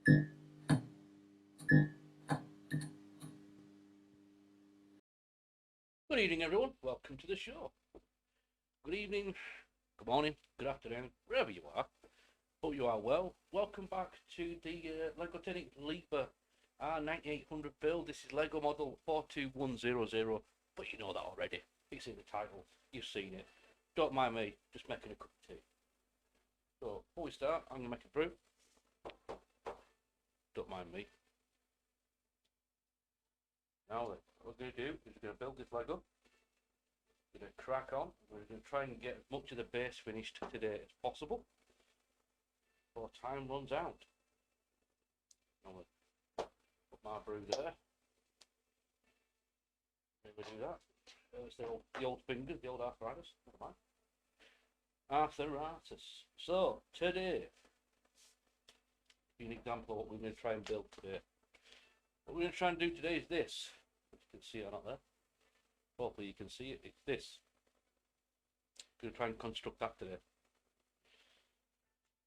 Good evening, everyone. Welcome to the show. Good evening, good morning, good afternoon, wherever you are. Hope you are well. Welcome back to the Lego Technic Liebherr R9800 build. This is Lego model 42100, but you know that already. It's in the title. You've seen it. Don't mind me, just making a cup of tea. So, before we start, I'm going to make a brew. Don't mind me. Now then, what we're going to do is we're going to build this Lego. We're going to crack on. We're going to try and get as much of the base finished today as possible before time runs out. I'm going to put my brew there. Never do that. There's the old fingers, the old arthritis. Never mind. Arthritis. So, today, an example of what we're going to try and build today. What we're going to try and do today is this. If you can see it or not there. Hopefully you can see it. It's this. I'm going to try and construct that today.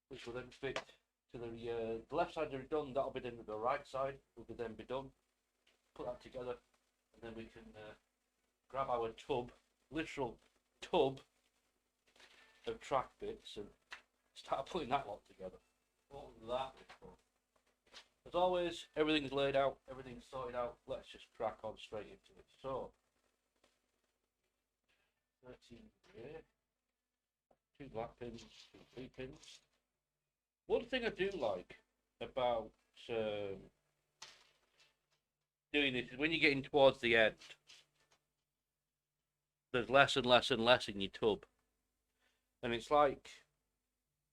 Which will then fit to the left side will be done. That'll be done with the right side. Will be then be done. Put that together. And then we can grab our tub. Literal tub of track bits and start putting that lot together. What would that be for? As always, everything's laid out, everything's sorted out. Let's just crack on straight into it. So, 13 here, 2 black pins, 2 blue pins. One thing I do like about doing this is when you're getting towards the end, there's less and less and less in your tub. And it's like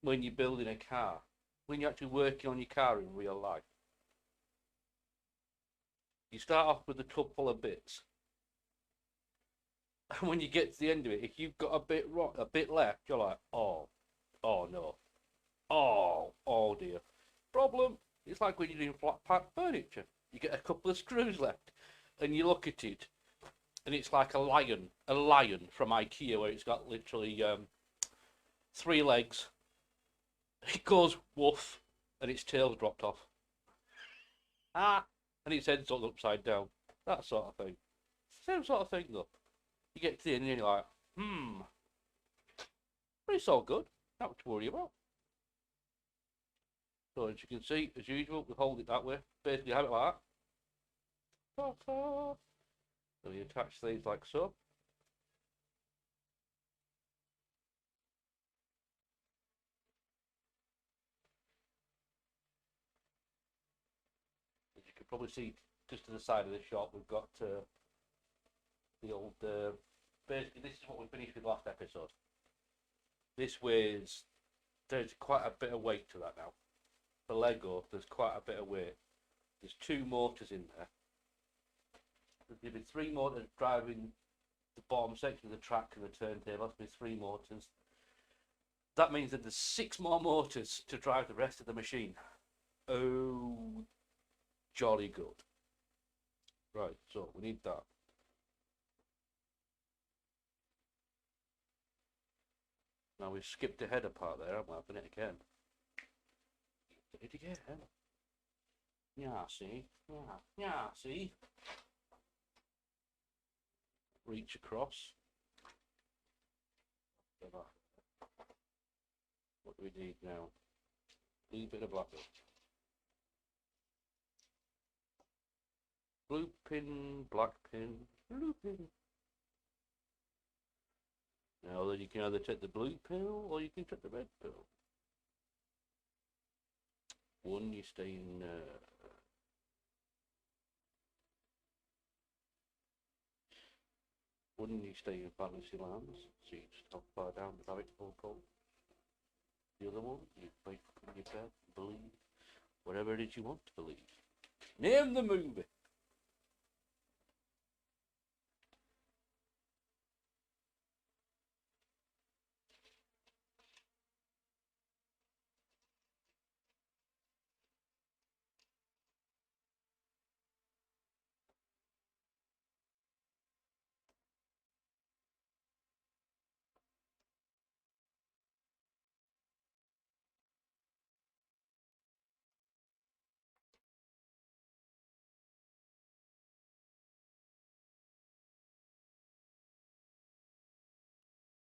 when you're building a car, when you're actually working on your car in real life. You start off with a tub full of bits, and when you get to the end of it, if you've got a bit left, you're like, oh no, oh dear. Problem, it's like when you're doing flat pack furniture. You get a couple of screws left, and you look at it, and it's like a lion from IKEA, where it's got literally 3 legs. It goes woof, and its tail's dropped off. And its head's all upside down. That sort of thing. Same sort of thing though. You get to the end and you're like, but it's all good. Not to worry about. So as you can see, as usual, we hold it that way. Basically have it like that. So we attach these like so. As you can probably see, just to the side of the shop, we've got the old. Basically, this is what we finished with last episode. This weighs. There's quite a bit of weight to that now. For Lego, there's quite a bit of weight. There's 2 motors in there. There'll be 3 motors driving the bottom section of the track and the turntable. That'll be 3 motors. That means that there's 6 more motors to drive the rest of the machine. Oh, jolly good. Right, so we need that. Now we've skipped ahead a part there, haven't we? I've done it again. Did it again. Yeah, see? Yeah, see? Reach across. What do we need now? A little bit of black. Blue pin, black pin, blue pin. Now then you can either take the blue pill or you can take the red pill. One you stay in fantasy lands, so you just hop far down the rabbit hole code. The other one, you wake up in your bed, believe whatever it is you want to believe. Name the movie.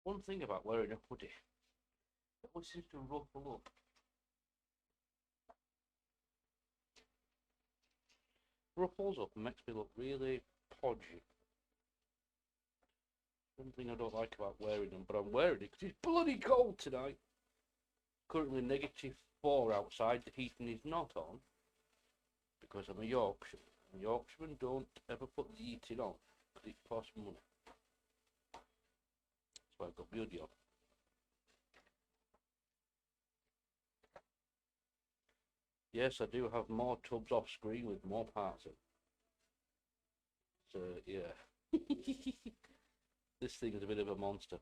One thing about wearing a hoodie, it always seems to ruffle up. Ruffles up and makes me look really podgy. One thing I don't like about wearing them, but I'm wearing it because it's bloody cold tonight. Currently -4 outside, the heating is not on because I'm a Yorkshireman. And Yorkshiremen don't ever put the heating on because it costs money. That's why I've got my hoodie on. Yes, I do have more tubs off screen with more parts in. So, yeah. This thing is a bit of a monster.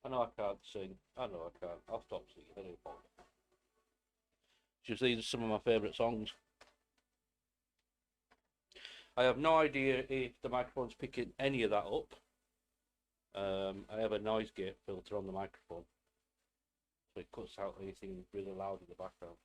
I know I can't sing. I know I can't. I'll stop singing. I do apologize. Just these are some of my favourite songs. I have no idea if the microphone's picking any of that up. I have a noise gate filter on the microphone, so it cuts out anything really loud in the background.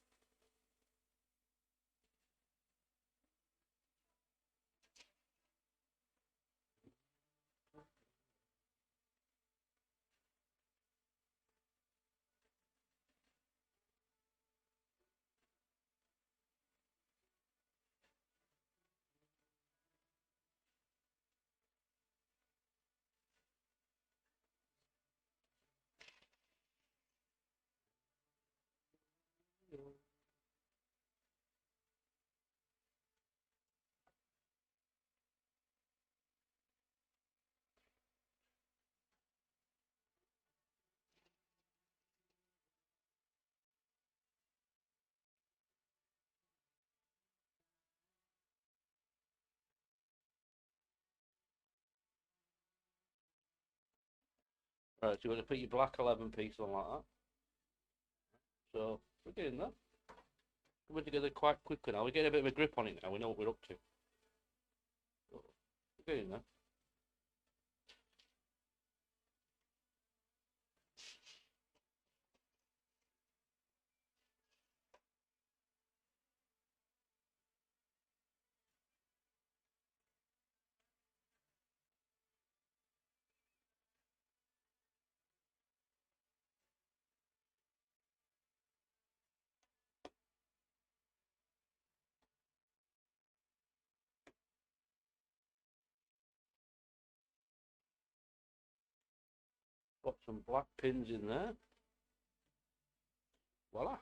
Right, so you're going to put your black 11 piece on like that. So we're getting there. Coming together quite quickly now. We're getting a bit of a grip on it now. We know what we're up to. So we're getting there. Got some black pins in there. Voila.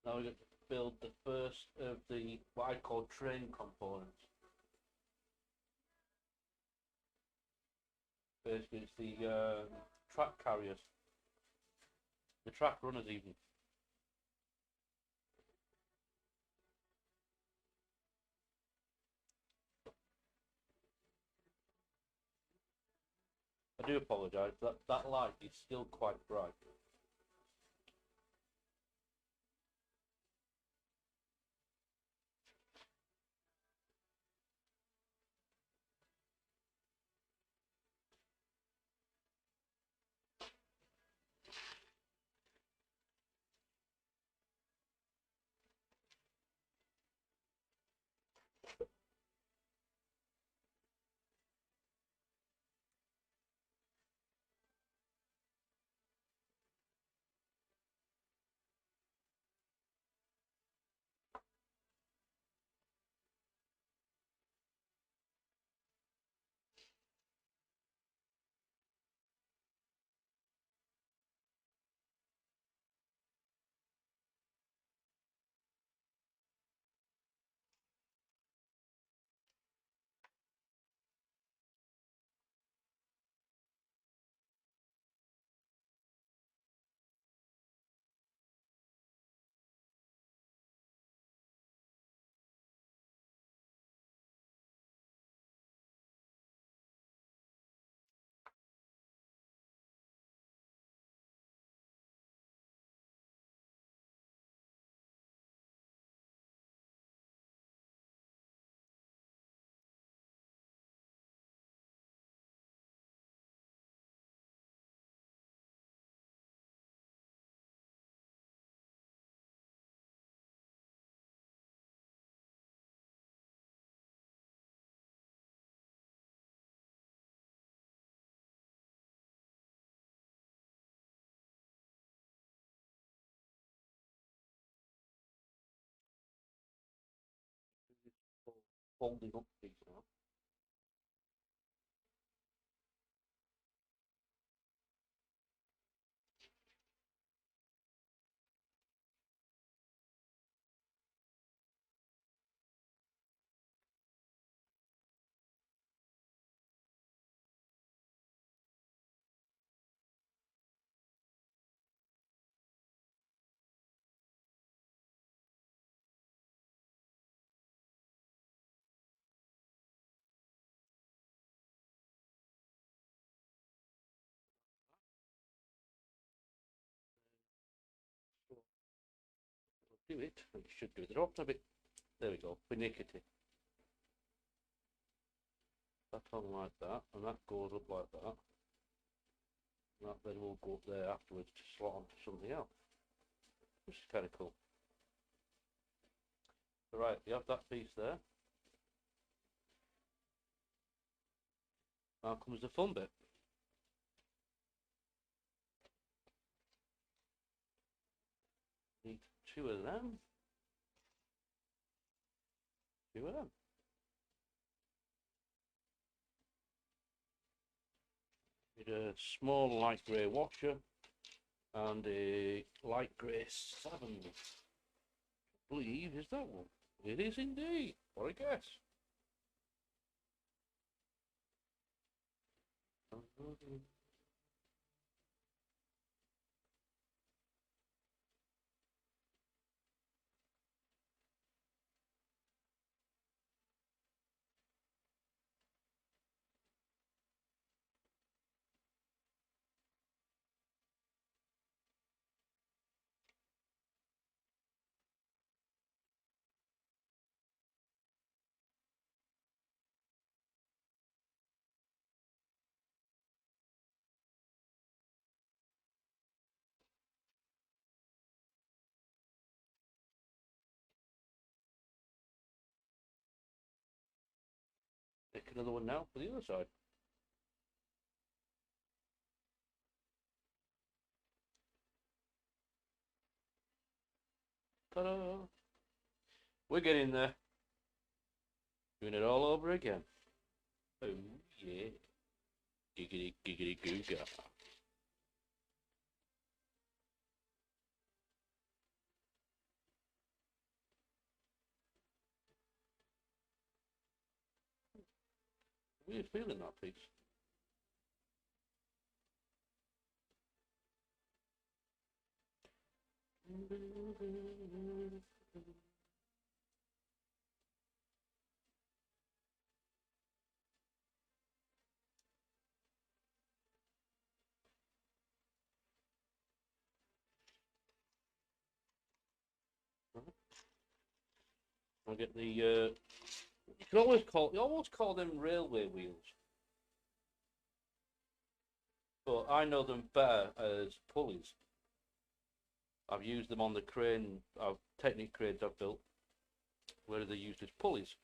Now we're going to build the first of the what I call train components. Basically, it's the track carriers, the track runners even. I do apologise, that light is still quite bright. folding up piece now. Do it. It should do it. Drop a bit. There we go. Pernickety. That on like that, and that goes up like that. And that then will go up there afterwards to slot onto something else, which is kind of cool. So right, you have that piece there. Now comes the fun bit. Need two of them. Two of them. Need a small light grey washer and a light grey savin. I believe is that one. It is indeed. What a guess. Take another one now for the other side. Ta-da! We're getting there. Doing it all over again. Oh yeah. Giggity giggity googa. Weird feeling that piece. I'll get the you almost call them railway wheels. But I know them better as pulleys. I've used them on the crane, Technic cranes I've built, where they're used as pulleys.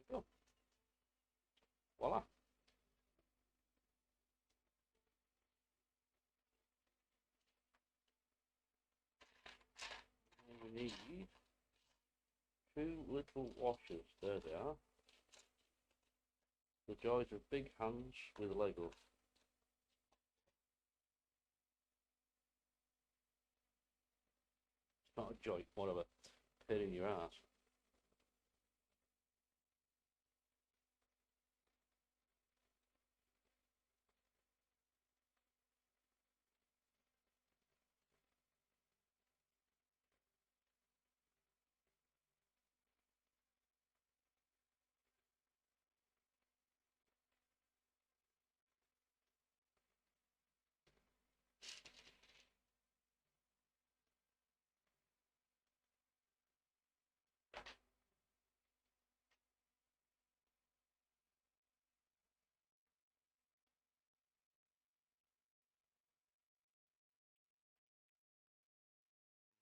There we go. Voila. We need two little washers. There they are. The joys of big hands with Lego. It's not a joy, more of a pain in your ass.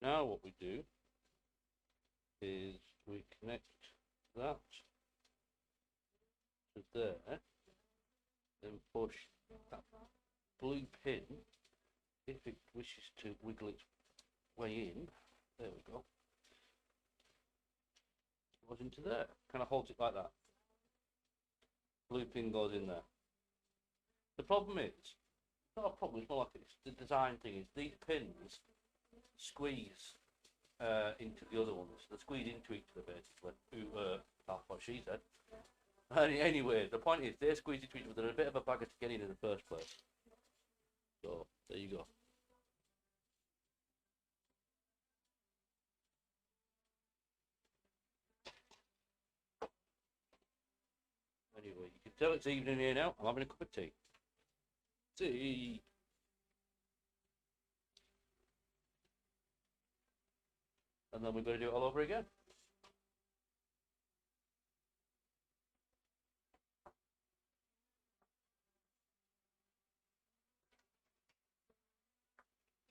Now what we do is we connect that to there, then push that blue pin, if it wishes to wiggle its way in, there we go, goes into there, kind of holds it like that. Blue pin goes in there. The problem is, it's not a problem, it's more like it's the design thing, is these pins squeeze into the other ones. They squeeze into each other basically. That's what she said. Anyway, the point is they squeeze into each other. They're a bit of a bagger to get in the first place. So there you go. Anyway, you can tell it's evening here now. I'm having a cup of tea. Tea. And then we've got to do it all over again.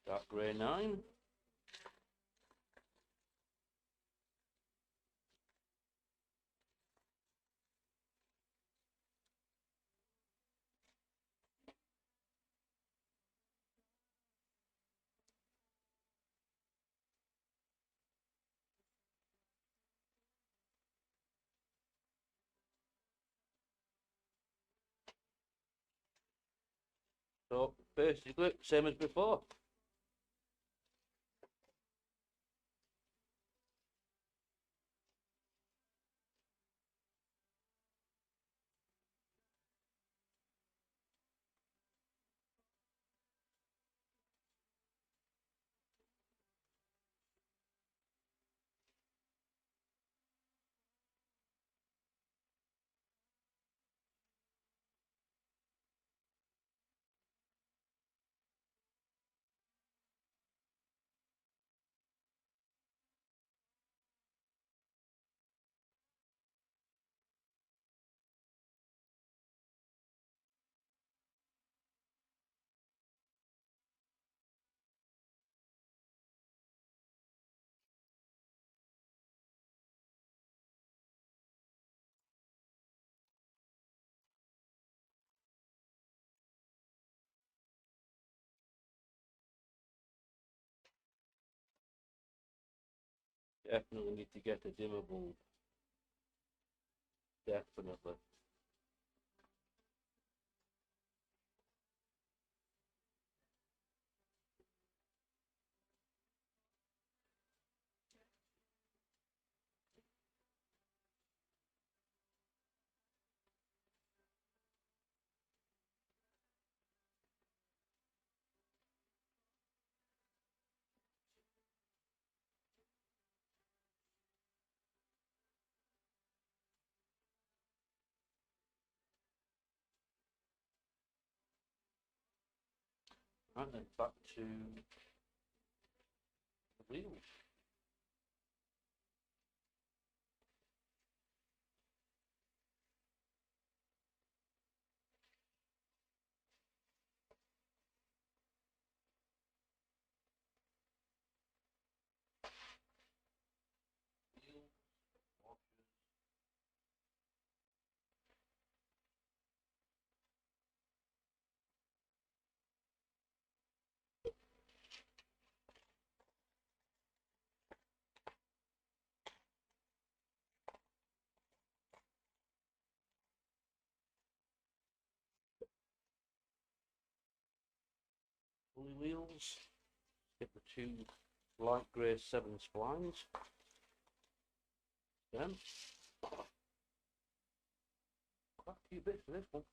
Dark grey 9. So basically, same as before. Definitely need to get a dimmable. Definitely. Right then, back to the wheels. Pulley wheels. Get the two light grey 7 splines. Then quite a few bits for this one.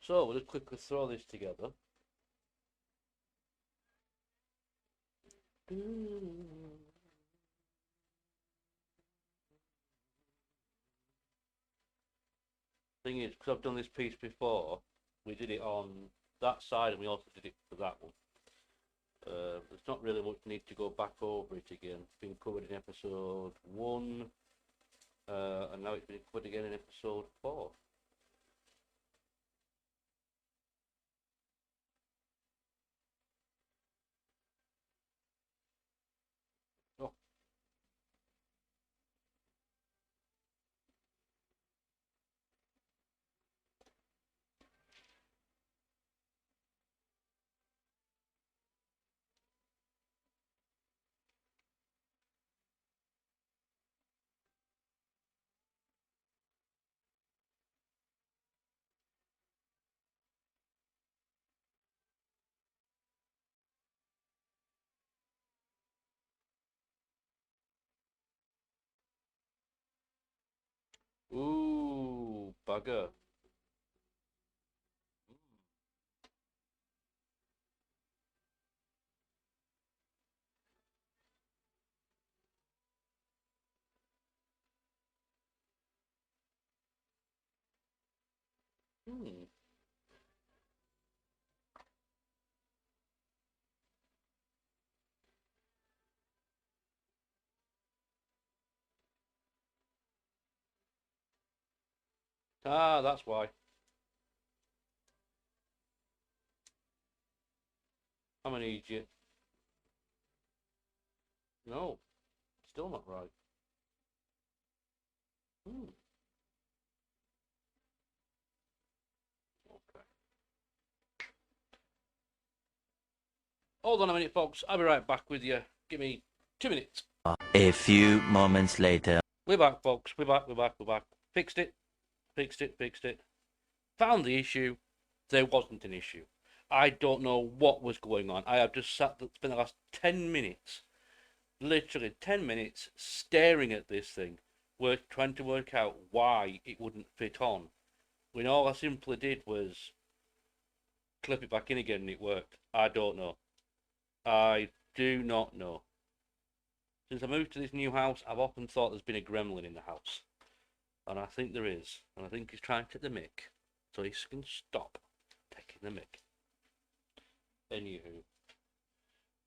So we'll just quickly throw this together. Thing is, because I've done this piece before, we did it on that side and we also did it for that one. There's not really much need to go back over it again. It's been covered in episode 1, and now it's been covered again in episode 4. Oh. Ooh, bugger. Hmm. Ah, that's why. I'm an idiot. No, still not right. Hmm. Okay. Hold on a minute, folks. I'll be right back with you. Give me 2 minutes. A few moments later. We're back, folks. We're back. Fixed it. Found the issue. There wasn't an issue. I don't know what was going on. I have just spent the last 10 minutes, literally 10 minutes, staring at this thing, trying to work out why it wouldn't fit on. When all I simply did was clip it back in again and it worked. I don't know. I do not know. Since I moved to this new house, I've often thought there's been a gremlin in the house. And I think there is. And I think he's trying to take the mick. So he can stop taking the mick. Anywho,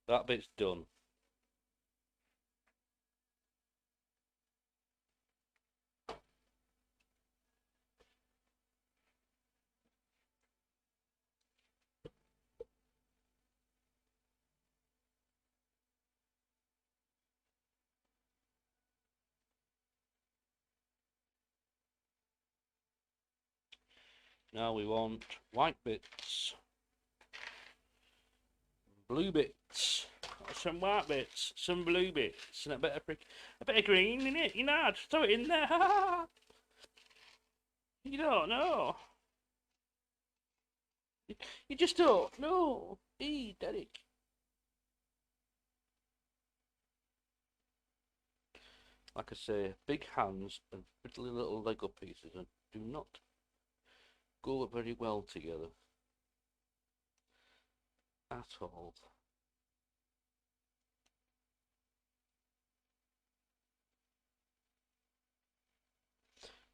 that bit's done. Now we want white bits, blue bits, some white bits, some blue bits, and a bit of green in it. You know, just throw it in there. You don't know. You just don't know. Hey, Derek. Like I say, big hands and pretty little Lego pieces and do not go very well together at all.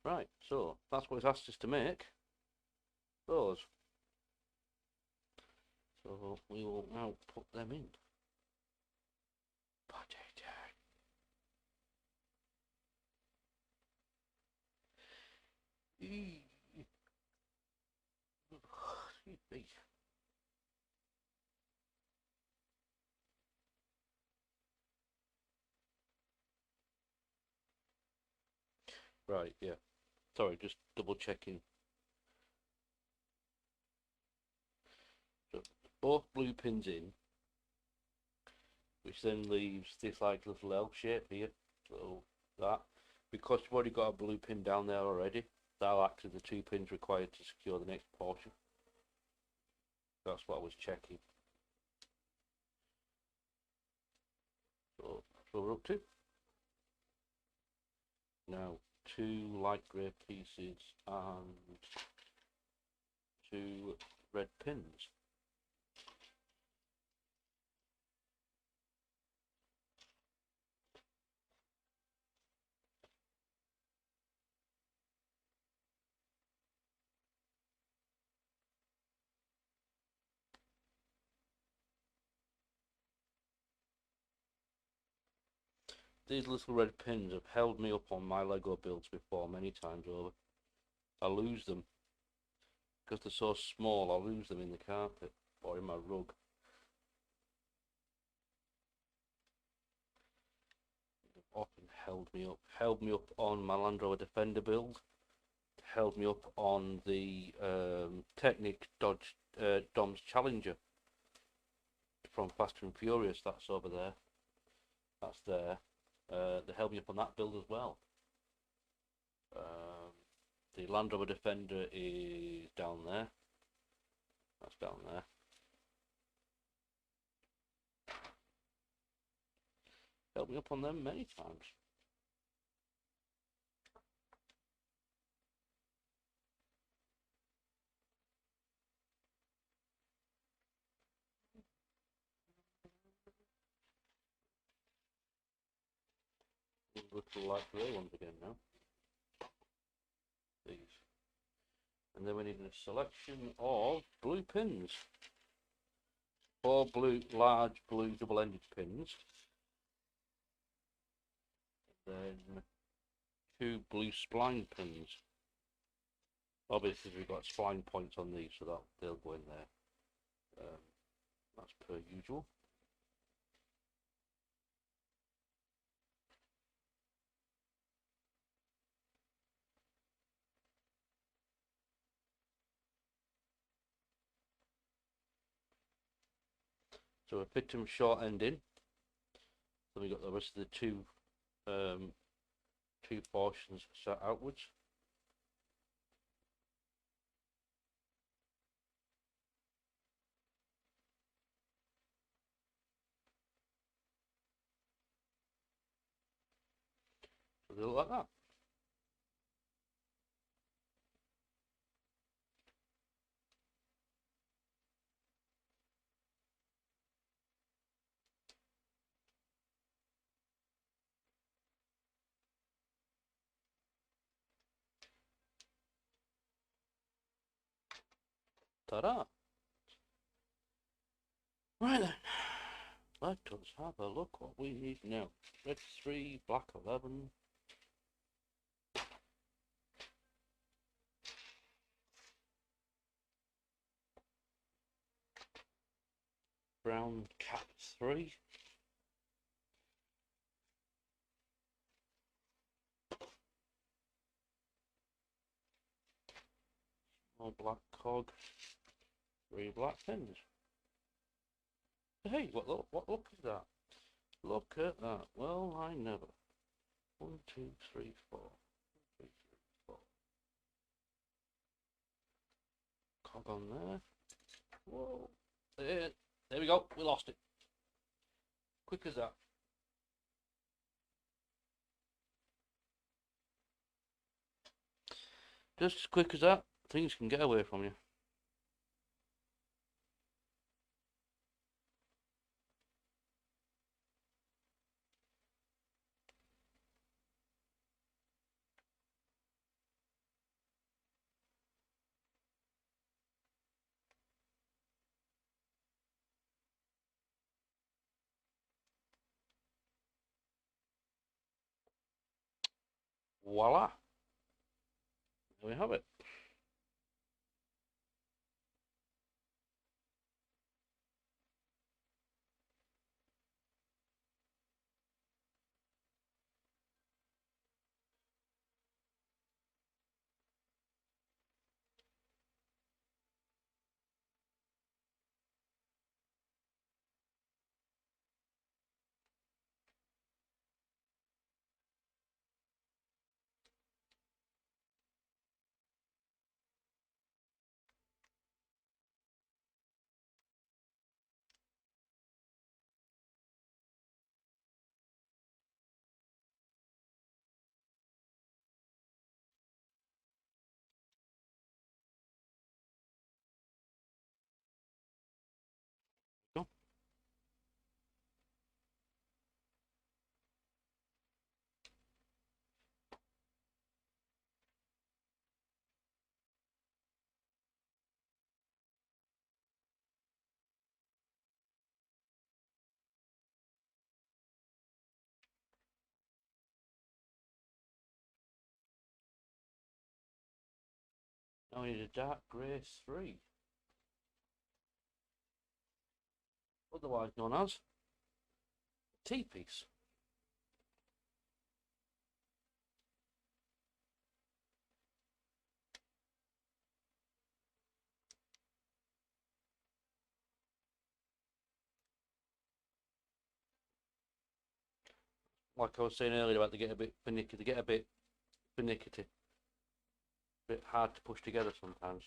Right, so that's what it's asked us to make. Those. So we will now put them in. Potato. Excuse me. Right, yeah. Sorry, just double checking. So both blue pins in, which then leaves this like little L shape here. So that, because you've already got a blue pin down there already, that'll act as the 2 pins required to secure the next portion. That's what I was checking. So that's what we're up to. Now 2 light grey pieces and 2 red pins. These little red pins have held me up on my Lego builds before many times over. I lose them because they're so small. I lose them in the carpet or in my rug. They've often held me up on my Land Rover Defender build, held me up on the Technic Dodge Dom's Challenger from Fast and Furious. That's over there. That's there. They held me up on that build as well. The Land Rover Defender is down there. That's down there. Held me up on them many times. Little light grey ones again now. These. And then we need a selection of blue pins. 4 blue, large blue double-ended pins. Then 2 blue spline pins. Obviously we've got spline points on these, so that they'll go in there. That's per usual. So we fit them short end in. Then we got the rest of the two portions set outwards. So they look like that. Ta-da! Right then, let us have a look what we need now. Red 3, black 11. Brown cap 3. Small black cog. 3 black pins. Hey, what look is that? Look at that. Well, I never. 1, 2, 3, 4. 1, 2, 3, 4. Cog on there. Whoa. There we go. We lost it. Quick as that. Just as quick as that, things can get away from you. Voila. There we have it. Now we need a dark grey 3. Otherwise known as T-piece. Like I was saying earlier about they get a bit finicky, they get a bit finicky, a bit hard to push together sometimes.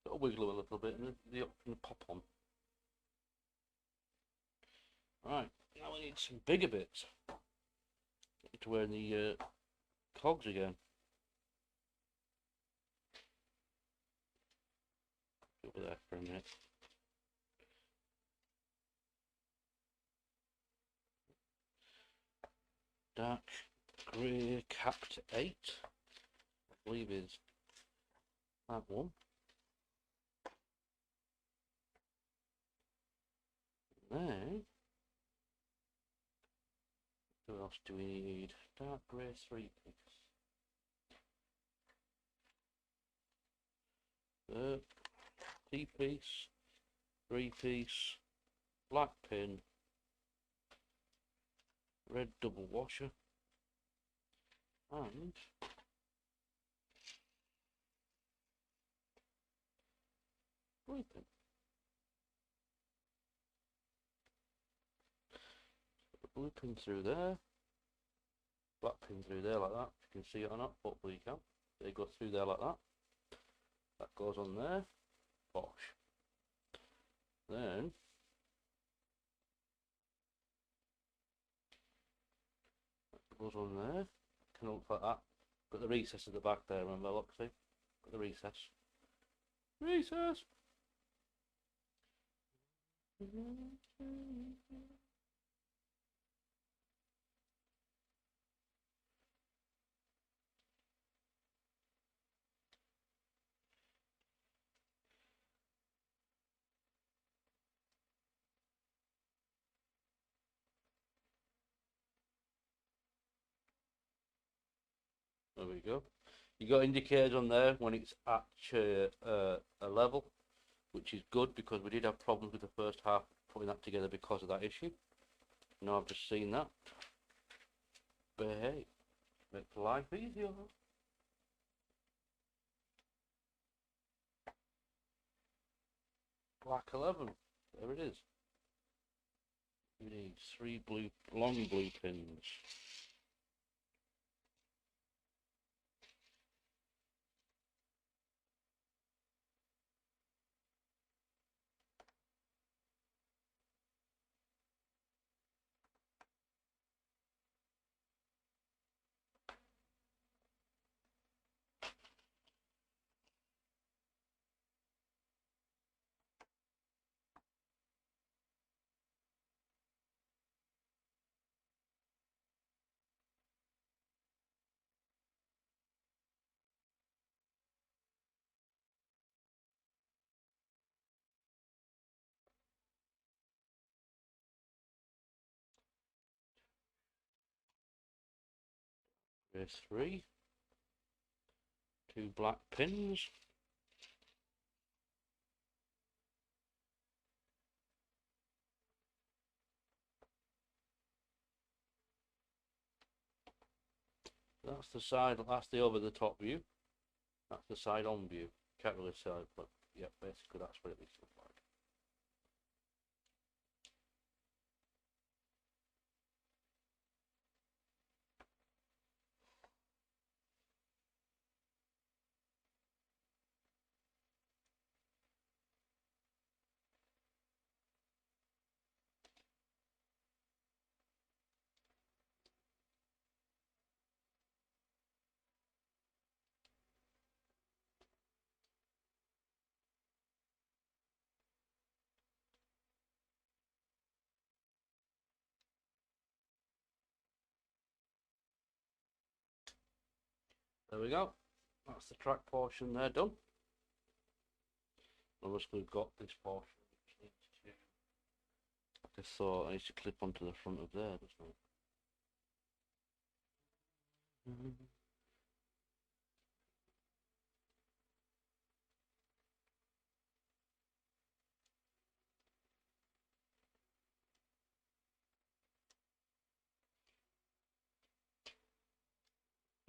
Got to wiggle them a little bit and they can pop on. Right, now we need some bigger bits. Need to wear the cogs again. Over there for a minute. Dark grey capped 8. I believe is that one. Then what else do we need? Dark grey 3-piece. T-piece, 3-piece, black pin, red double washer, and blue pin. The blue pin through there, black pin through there like that. If you can see it or not, hopefully you can. They go through there like that. That goes on there. Bosh. Then that goes on there. Kind of look like that. Got the recess at the back there. Remember, look, see? Got the recess. Recess. There we go. You got indicators on there when it's at a level, which is good because we did have problems with the first half putting that together because of that issue. Now I've just seen that. But hey, makes life easier. Black 11. There it is. We need 3 long blue pins. There's 3. 2 black pins. That's the side, that's the over the top view. That's the side on view. Can't really see it, but yeah, basically that's what it looks like. There we go. That's the track portion there done. Obviously we've got this portion which needs to, like I thought, it needs to clip onto the front of there, doesn't it?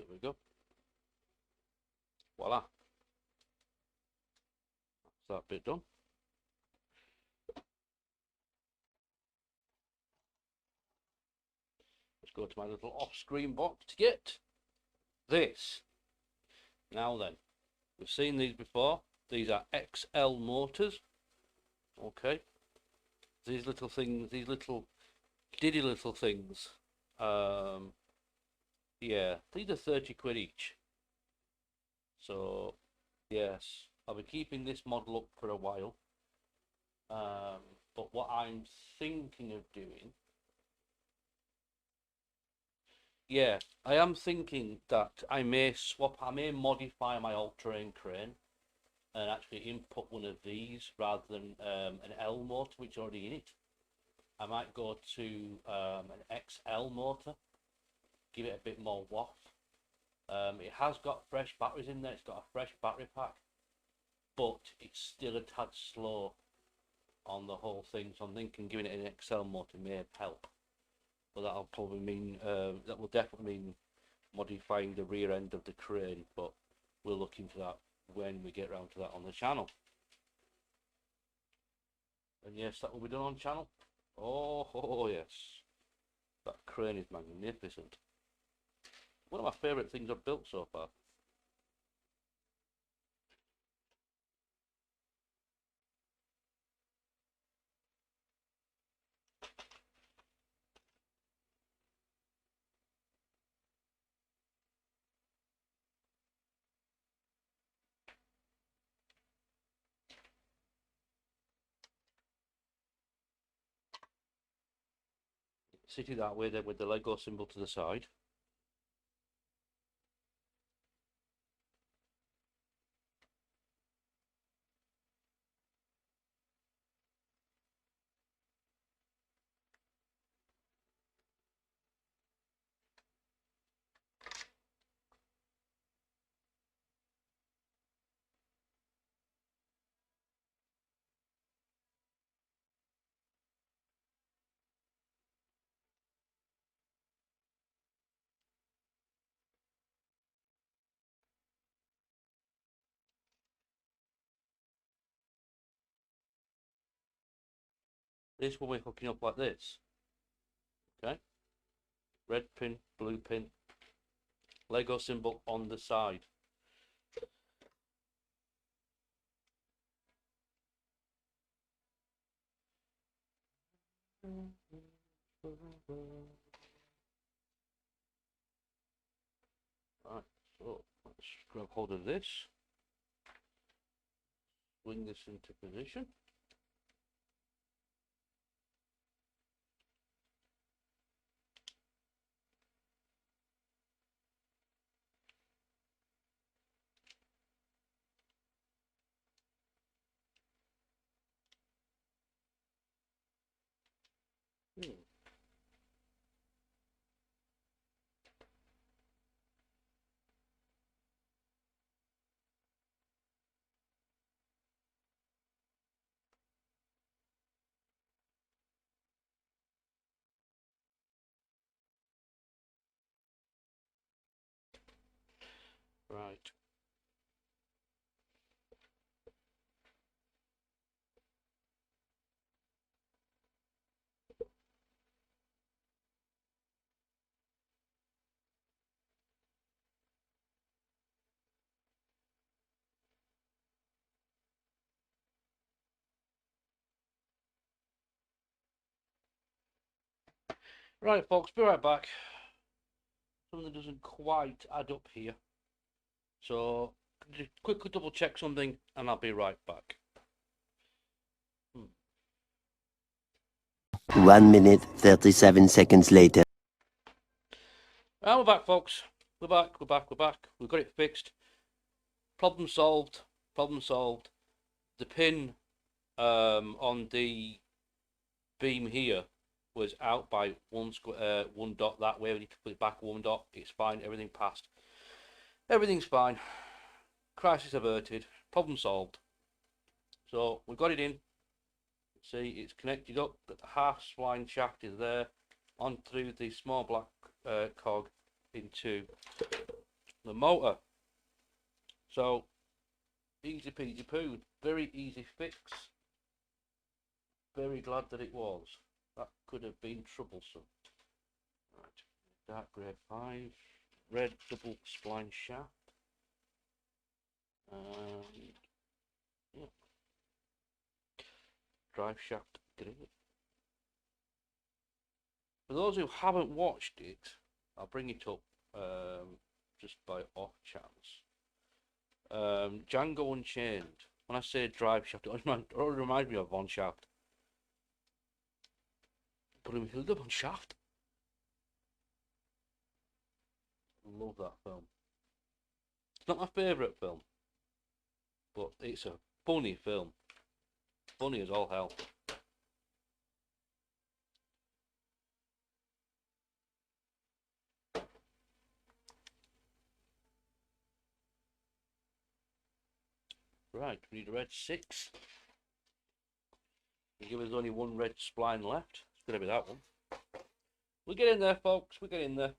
we go. Voila. That's that bit done. Let's go to my little off-screen box to get this. Now then, we've seen these before. These are XL mortars. Okay. These little things, these little diddy little things. Yeah, these are 30 quid each. So, yes, I'll be keeping this model up for a while. But what I'm thinking of doing, yeah, I am thinking that I may modify my all-terrain crane and actually input one of these rather than an L motor, which is already in it. I might go to an XL motor, give it a bit more watt. It has got fresh batteries in there, it's got a fresh battery pack, but it's still a tad slow on the whole thing, so I'm thinking giving it an XL motor may help. But that'll probably mean, that will definitely mean modifying the rear end of the crane, but we'll look into that when we get around to that on the channel. And yes, that will be done on channel. Oh yes, that crane is magnificent. One of my favourite things I've built so far. Sit it that way then with the Lego symbol to the side. This will be hooking up like this. Okay. Red pin, blue pin, Lego symbol on the side. Right, so let's grab hold of this, swing this into position. Right. Right, folks, be right back. Something doesn't quite add up here. So, just quickly double check something and I'll be right back. 1 minute, 37 seconds later. And we're back, folks. We're back. We've got it fixed. Problem solved. The pin on the beam here was out by one dot that way. We need to put it back 1 dot. It's fine. Everything passed. Everything's fine. Crisis averted. Problem solved. So we've got it in. See, it's connected up. Got the half spline shaft is there. On through the small black cog into the motor. So easy peasy poo, very easy fix. Very glad that it was. That could have been troublesome. Right, dark grey 5, red double spline shaft. Yeah. Drive shaft grey. For those who haven't watched it, I'll bring it up just by off chance. Django Unchained. When I say drive shaft, it always reminds me of Von Shaft. Brunhilde Von Shaft. Love that film. It's not my favourite film, but it's a funny film. Funny as all hell. Right, we need a red 6. Give us only one red spline left. It's going to be that one. We'll get in there, folks. We'll get in there.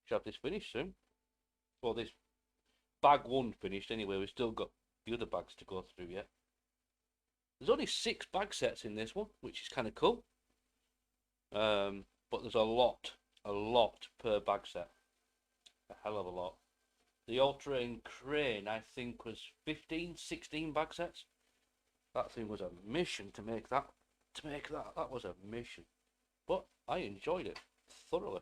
Should have this finished soon. Well, this bag 1 finished anyway. We've still got the other bags to go through yet. There's only 6 bag sets in this one, which is kind of cool. But there's a lot per bag set. A hell of a lot. The all-terrain crane, I think, was 15, 16 bag sets. That thing was a mission to make that. That was a mission. But I enjoyed it thoroughly.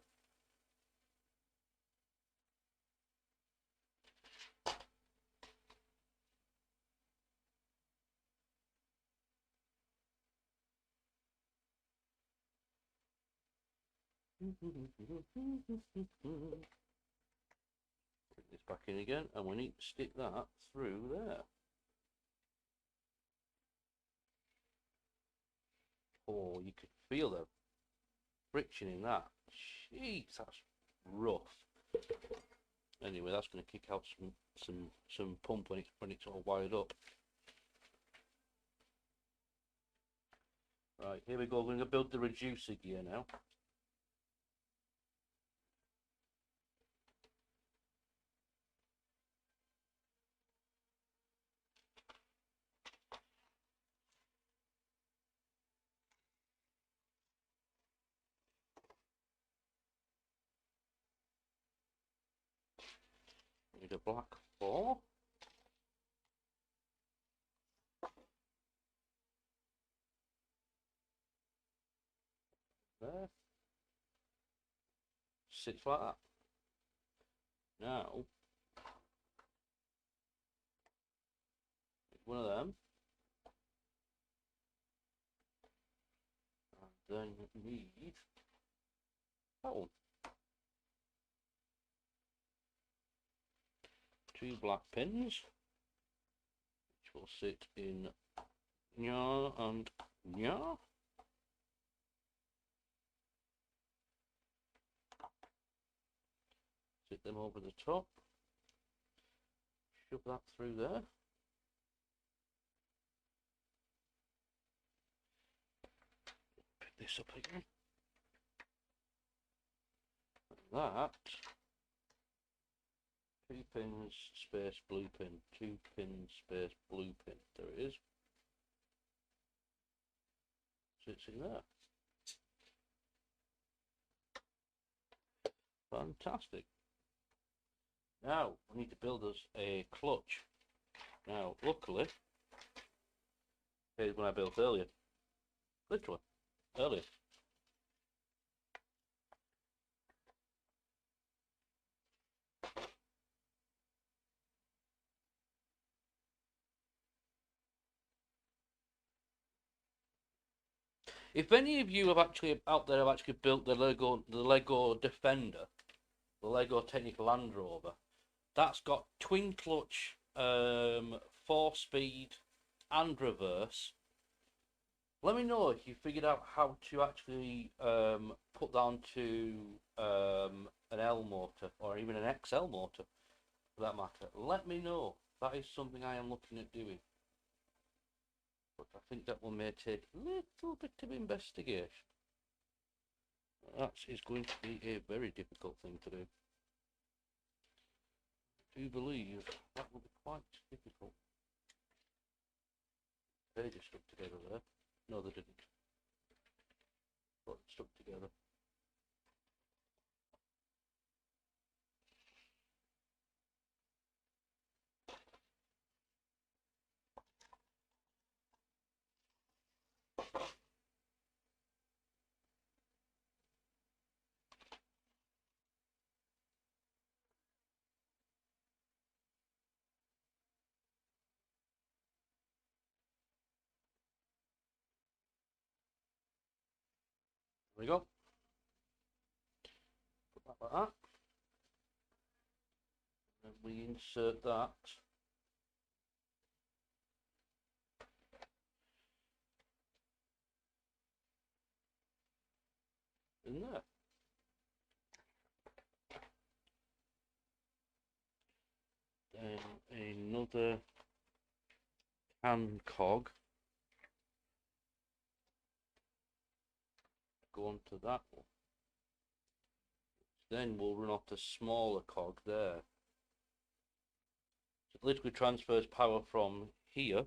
Put this back in again, and we need to stick that through there. Oh, you could feel the friction in that. Jeez, that's rough. Anyway, that's going to kick out some pump when it's all wired up. Right, here we go. We're going to build the reducer gear now. Need a black 4. There. Sits like that. Now, one of them. And then you need that one. 2 black pins, which will sit in nya and nya. Sit them over the top. Shove that through there. Pick this up again. Like that. 2 pins, space blue pin, 2 pins, space blue pin. There it is. Sits in there. Fantastic. Now we need to build us a clutch. Now, luckily, here's one I built earlier. Literally, earlier. If any of you have actually out there have actually built the Lego Defender, the Lego Technic Land Rover, that's got twin clutch, 4-speed and reverse. Let me know if you figured out how to actually put that onto an L motor or even an XL motor for that matter. Let me know. That is something I am looking at doing. But I think that one may take a little bit of investigation. That is going to be a very difficult thing to do. do believe that will be quite difficult. They just stuck together there. No, they didn't. But stuck together. There we go. Put that like that. And we insert that in there. Then another hand cog. Go on to that one. Then we'll run off the smaller cog there. So it literally transfers power from here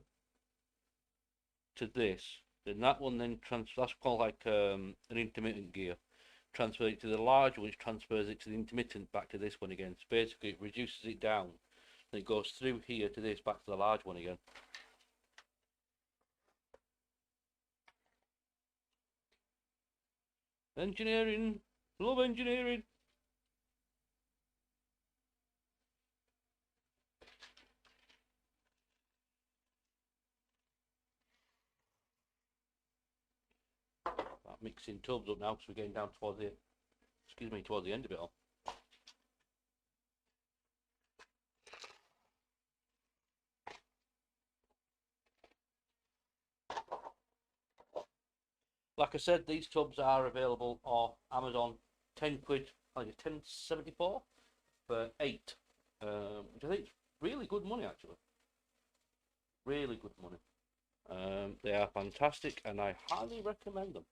to this. Then that one then that's called like an intermittent gear. Transfer it to the large one, which transfers it to the intermittent back to this one again. So basically it reduces it down. Then it goes through here to this back to the large one again. Engineering, love engineering. That mixing tubs up now because we're getting down towards the, towards the end of it all. Like I said, these tubs are available off Amazon, 10 quid, I think it's 10.74 for 8, which I think is really good money actually. Really good money. They are fantastic and I highly recommend them.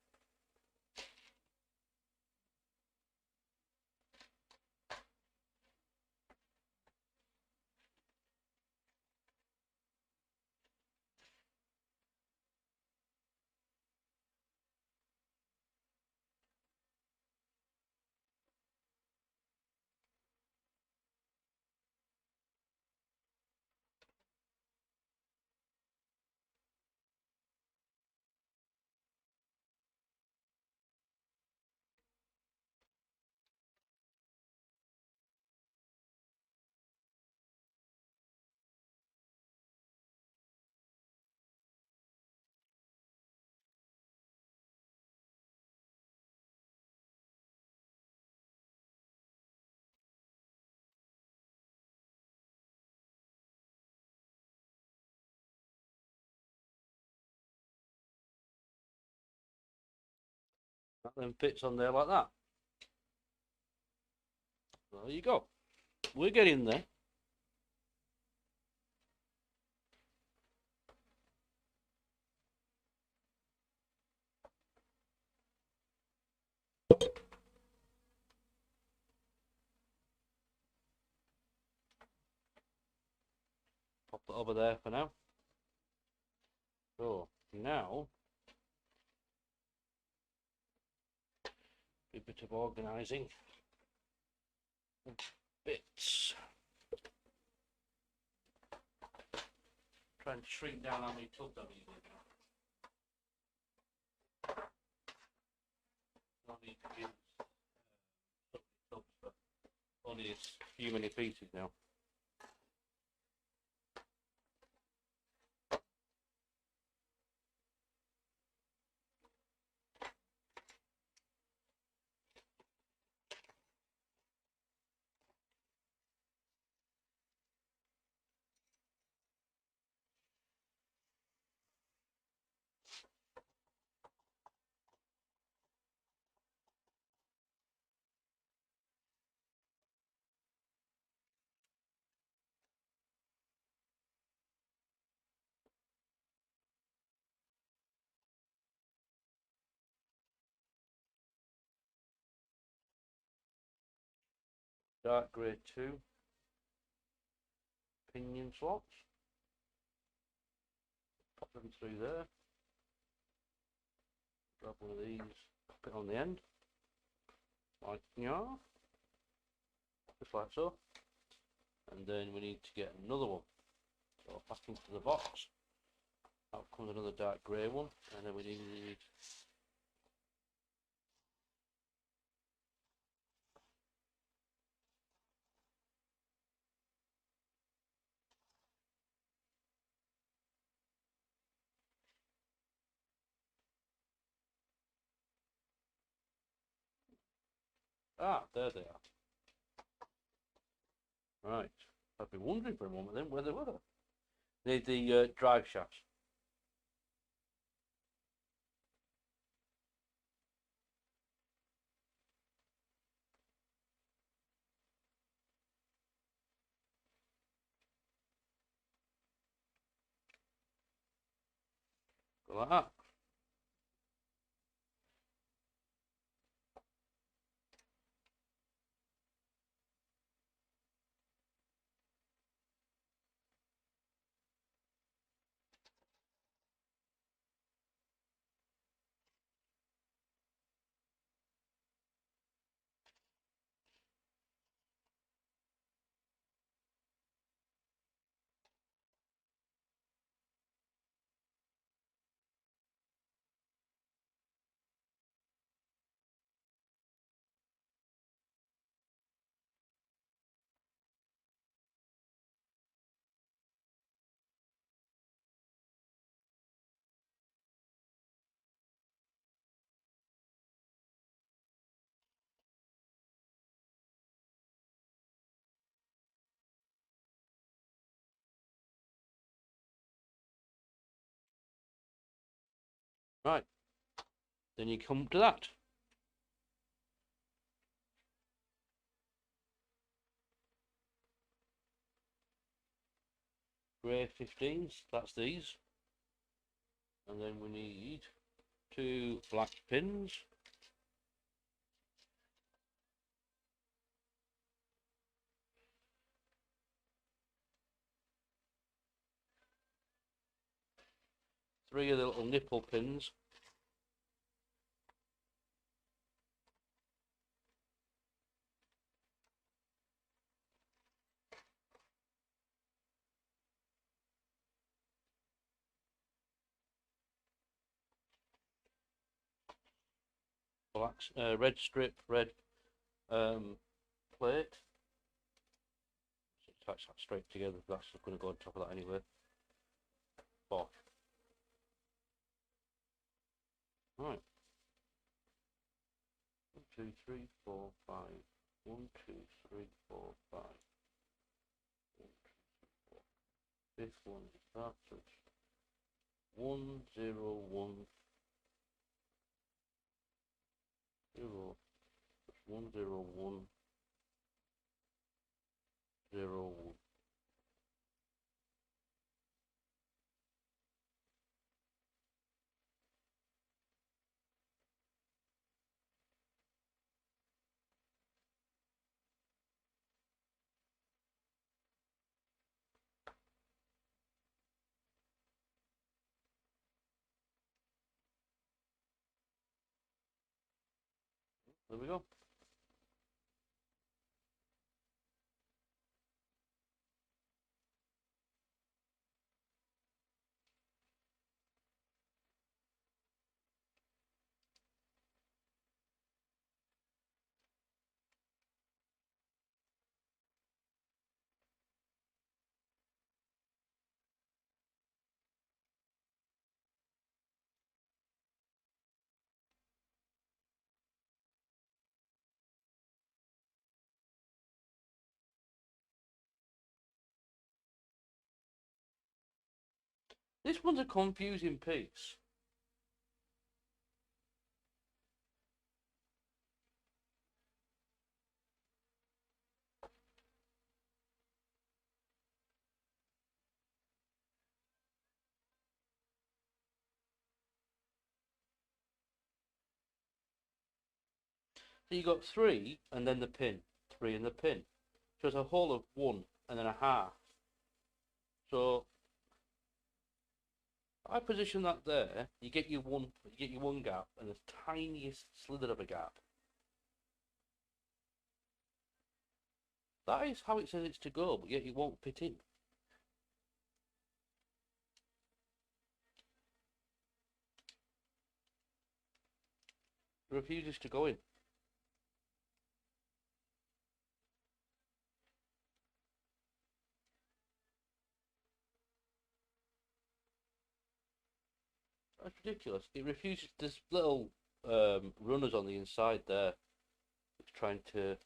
That then fits on there like that. There you go. We're getting there. Pop that over there for now. So now, a bit of organising bits. Try and shrink down how many tubs I'm using now. Don't need to use so many tubs, but only a few many pieces now. Dark grey 2. pinion slots. Pop them through there. Grab one of these, pop it on the end, like just like so. And then we need to get another one. So back into the box. Out comes another dark grey one, and then we need there they are. Right. I've been wondering for a moment then where they were. Need the drive shafts. Go like that. Right. Then you come to that. Grey 15s, that's these. And then we need 2 black pins. Three of the little nipple pins. Black, red strip, red plate. Attach that straight together. That's going to go on top of that anyway. Bosh. Right. 1, 2, 3, 4, 5. 1, 2, 3, 4, 5. 1, 2, 3, 4. This one is that. So it's 1, 0, 1, 0. 1, 0, 1, 0, 1. There we go. This one's a confusing piece. So you got 3 and then the pin, 3 and the pin. So it's a hole of 1 and then a half. So I position that there. You get your one gap and the tiniest slither of a gap. That is how it says it's to go, but yet it won't fit in. It refuses to go in. That's ridiculous. It refuses. There's little runners on the inside there. It's trying to.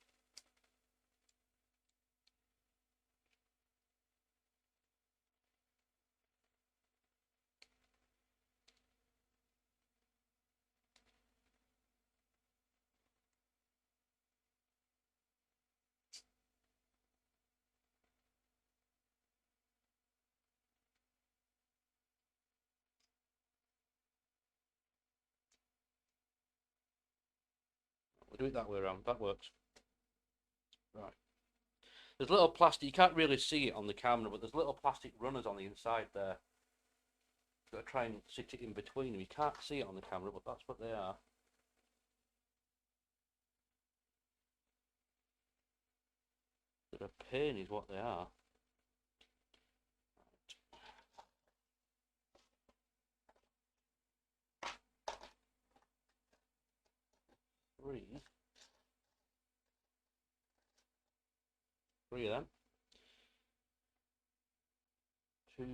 We'll do it that way around. That works. Right. There's little plastic. You can't really see it on the camera, but there's little plastic runners on the inside there. Got to try and sit it in between them. You can't see it on the camera, but that's what they are. They're a pain, is what they are. Three of them. 2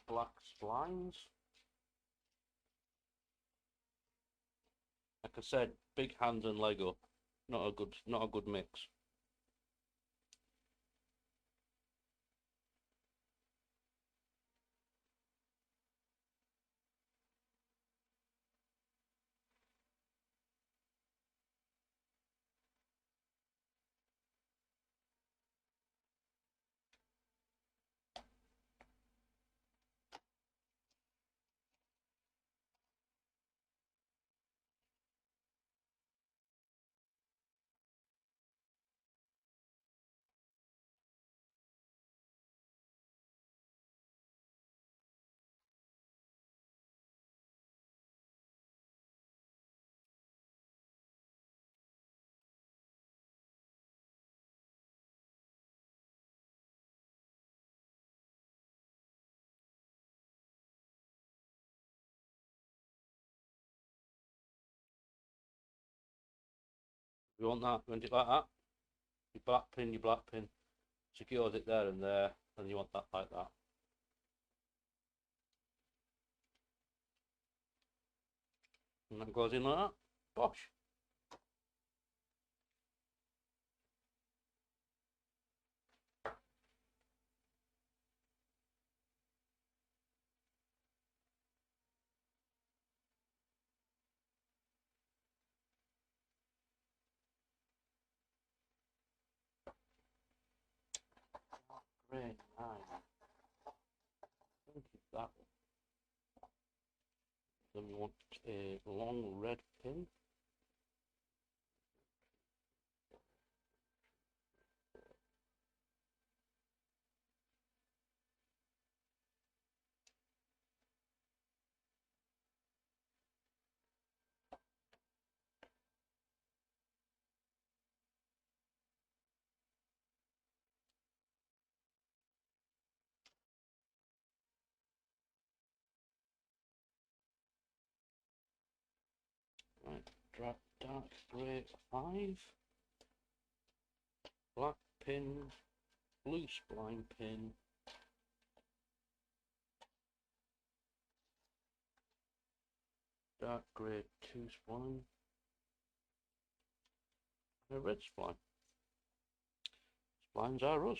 black splines. Like I said, big hands and Lego. Not a good mix. You want that? You want it like that? Your black pin secures it there and there, and you want that like that. And that goes in like that. Bosh. Great, nice. I think it's that one. Then we want a long red pin. Right, dark grey 5. Black pin, blue spline pin. Dark grey 2 spline. And a red spline. Splines are us.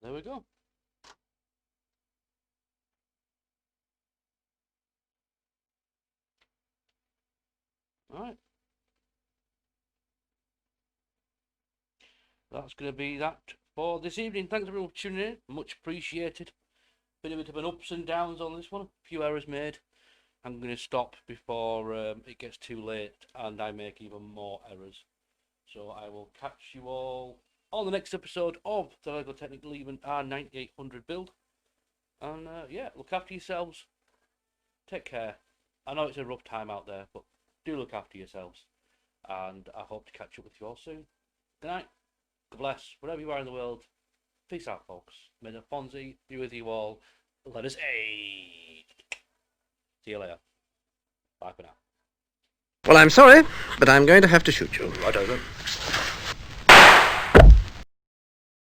there we go. Alright. That's going to be that for this evening. Thanks everyone for tuning in. Much appreciated. Been a bit of an ups and downs on this one. A few errors made. I'm going to stop before it gets too late and I make even more errors. So I will catch you all on the next episode of the LEGO Technic Liebherr R9800 build. And yeah, look after yourselves. Take care. I know it's a rough time out there, but do look after yourselves. And I hope to catch up with you all soon. Good night. God bless. Wherever you are in the world. Peace out, folks. May the Fonzie be with you all. Let us aid. See you later. Bye for now. Well, I'm sorry, but I'm going to have to shoot you. Right over.